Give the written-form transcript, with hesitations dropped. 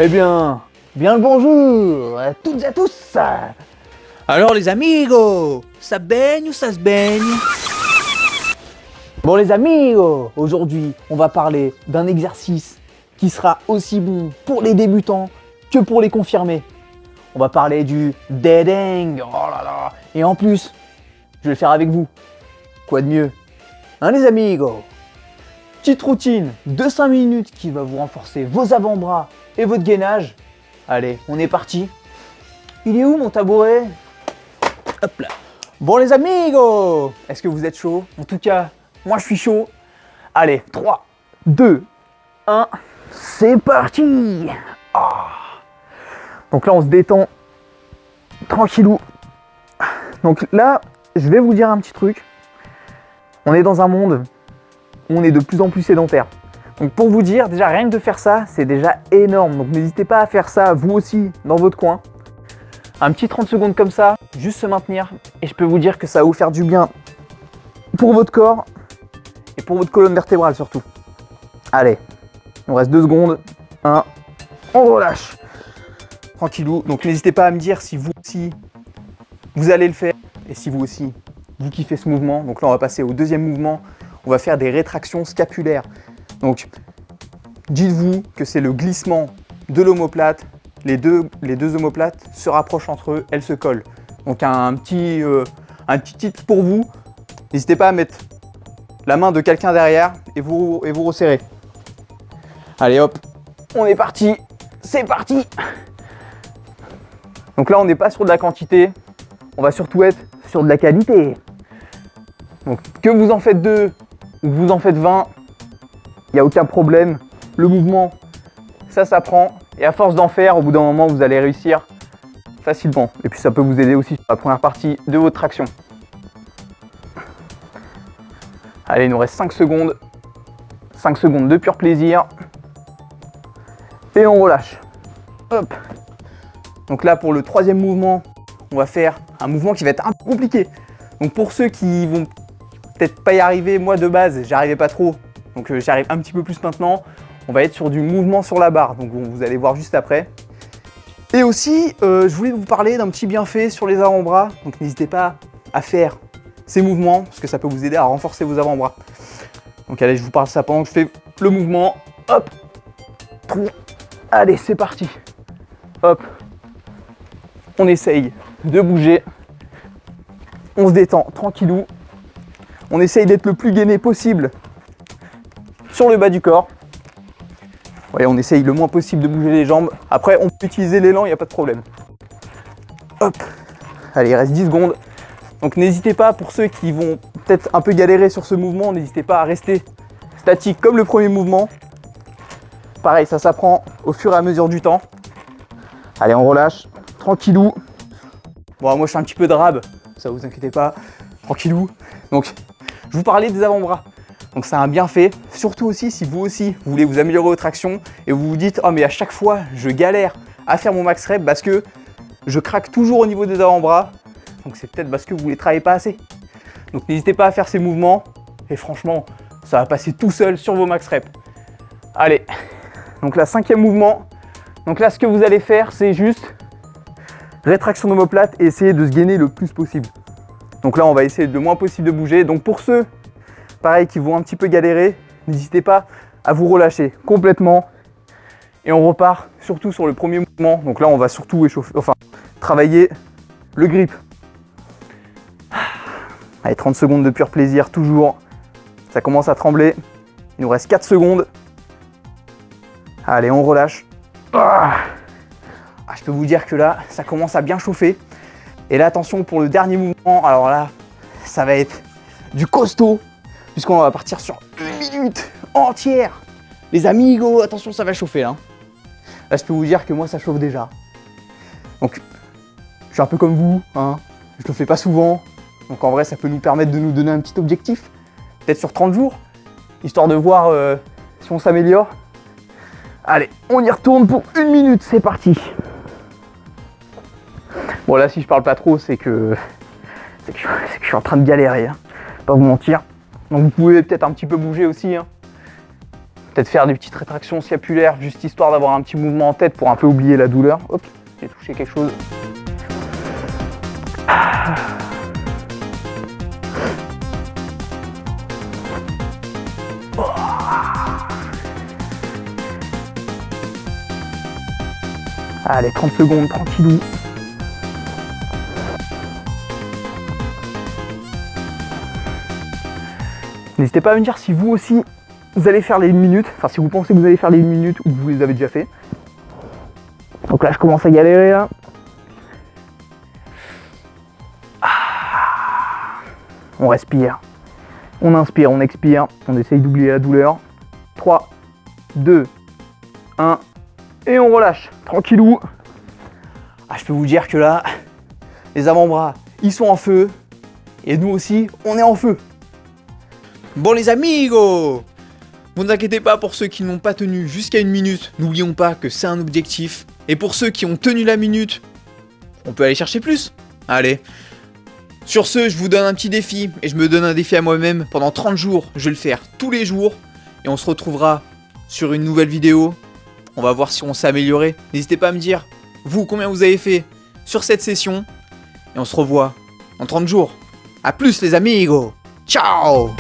Eh bien le bonjour à toutes et à tous. Alors les amigos, ça baigne ou ça se baigne? Bon les amigos, aujourd'hui on va parler d'un exercice qui sera aussi bon pour les débutants que pour les confirmés. On va parler du deading, oh là là. Et en plus, je vais le faire avec vous. Quoi de mieux? Hein les amigos? Petite routine de 5 minutes qui va vous renforcer vos avant-bras et votre gainage. Allez, on est parti. Il est où mon tabouret? Hop là. Bon les amigos, est-ce que vous êtes chaud? En tout cas, moi je suis chaud. Allez, 3, 2, 1, c'est parti. Donc là on se détend tranquillou. Donc là, je vais vous dire un petit truc. On est dans un monde où on est de plus en plus sédentaire. Donc pour vous dire, déjà rien que de faire ça, c'est déjà énorme. Donc n'hésitez pas à faire ça vous aussi dans votre coin. Un petit 30 secondes comme ça, juste se maintenir. Et je peux vous dire que ça va vous faire du bien pour votre corps et pour votre colonne vertébrale surtout. Allez, il nous reste 2 secondes. 1, on relâche. Tranquillou. Donc n'hésitez pas à me dire si vous aussi, vous allez le faire. Et si vous aussi, vous kiffez ce mouvement. Donc là, on va passer au deuxième mouvement. On va faire des rétractions scapulaires. Donc, dites-vous que c'est le glissement de l'omoplate. Les deux omoplates se rapprochent entre eux, elles se collent. Donc un petit tip pour vous. N'hésitez pas à mettre la main de quelqu'un derrière et vous resserrez. Allez hop, on est parti. C'est parti. Donc là, on n'est pas sur de la quantité. On va surtout être sur de la qualité. Donc que vous en faites 2 ou que vous en faites 20, il n'y a aucun problème. Le mouvement, ça s'apprend. Et à force d'en faire, au bout d'un moment, vous allez réussir facilement. Et puis ça peut vous aider aussi sur la première partie de votre traction. Allez, il nous reste 5 secondes. 5 secondes de pur plaisir. Et on relâche. Hop. Donc là, pour le troisième mouvement, on va faire un mouvement qui va être un peu compliqué. Donc pour ceux qui vont peut-être pas y arriver, moi de base, j'y arrivais pas trop. Donc j'y arrive un petit peu plus maintenant. On va être sur du mouvement sur la barre. Donc vous allez voir juste après. Et aussi, je voulais vous parler d'un petit bienfait sur les avant-bras. Donc n'hésitez pas à faire ces mouvements parce que ça peut vous aider à renforcer vos avant-bras. Donc allez, je vous parle de ça pendant que je fais le mouvement. Hop. Allez, c'est parti. Hop. On essaye de bouger. On se détend tranquillou. On essaye d'être le plus gainé possible sur le bas du corps. Ouais, on essaye le moins possible de bouger les jambes. Après, on peut utiliser l'élan, il n'y a pas de problème. Hop. Allez, il reste 10 secondes. Donc n'hésitez pas, pour ceux qui vont peut-être un peu galérer sur ce mouvement, n'hésitez pas à rester statique comme le premier mouvement. Pareil, ça s'apprend au fur et à mesure du temps. Allez, on relâche. Tranquillou. Bon, moi je fais un petit peu de rab, ça vous inquiétez pas. Tranquillou. Donc, je vous parlais des avant-bras. Donc c'est un bienfait, surtout aussi si vous voulez vous améliorer votre traction et vous vous dites « Oh mais à chaque fois, je galère à faire mon max rep parce que je craque toujours au niveau des avant-bras. » Donc c'est peut-être parce que vous ne les travaillez pas assez. Donc n'hésitez pas à faire ces mouvements et franchement, ça va passer tout seul sur vos max reps. Allez, donc là, 5e mouvement. Donc là, ce que vous allez faire, c'est juste rétraction d'omoplate et essayer de se gainer le plus possible. Donc là, on va essayer le moins possible de bouger. Donc pour ceux, pareil, qui vont un petit peu galérer, n'hésitez pas à vous relâcher complètement. Et on repart surtout sur le premier mouvement. Donc là, on va surtout travailler le grip. Allez, 30 secondes de pur plaisir, toujours. Ça commence à trembler. Il nous reste 4 secondes. Allez, on relâche. Je peux vous dire que là, ça commence à bien chauffer. Et là, attention pour le dernier mouvement. Alors là, ça va être du costaud. Puisqu'on va partir sur 1 minute entière. Les amigos, attention, ça va chauffer là. Là, je peux vous dire que moi, ça chauffe déjà. Donc, je suis un peu comme vous. Hein. Je le fais pas souvent. Donc en vrai, ça peut nous permettre de nous donner un petit objectif. Peut-être sur 30 jours. Histoire de voir si on s'améliore. Allez, on y retourne pour 1 minute. C'est parti. Bon là, si je parle pas trop, c'est que je suis en train de galérer. Hein. Pas vous mentir. Donc vous pouvez peut-être un petit peu bouger aussi. Hein. Peut-être faire des petites rétractions scapulaires, juste histoire d'avoir un petit mouvement en tête pour un peu oublier la douleur. Hop, j'ai touché quelque chose. Allez, 30 secondes, tranquillou. N'hésitez pas à me dire si vous aussi, vous allez faire les 1 minute. Enfin, si vous pensez que vous allez faire les 1 minute ou que vous les avez déjà fait. Donc là, je commence à galérer, là. On respire. On inspire, on expire. On essaye d'oublier la douleur. 3, 2, 1. Et on relâche. Tranquillou. Ah, je peux vous dire que là, les avant-bras, ils sont en feu. Et nous aussi, on est en feu. Bon les amigos, vous ne vous inquiétez pas pour ceux qui n'ont pas tenu jusqu'à 1 minute, n'oublions pas que c'est un objectif. Et pour ceux qui ont tenu la minute, on peut aller chercher plus. Allez. Sur ce, je vous donne un petit défi, et je me donne un défi à moi-même. Pendant 30 jours, je vais le faire tous les jours, et on se retrouvera sur une nouvelle vidéo. On va voir si on s'est amélioré. N'hésitez pas à me dire, vous, combien vous avez fait sur cette session. Et on se revoit en 30 jours. A plus les amigos. Ciao!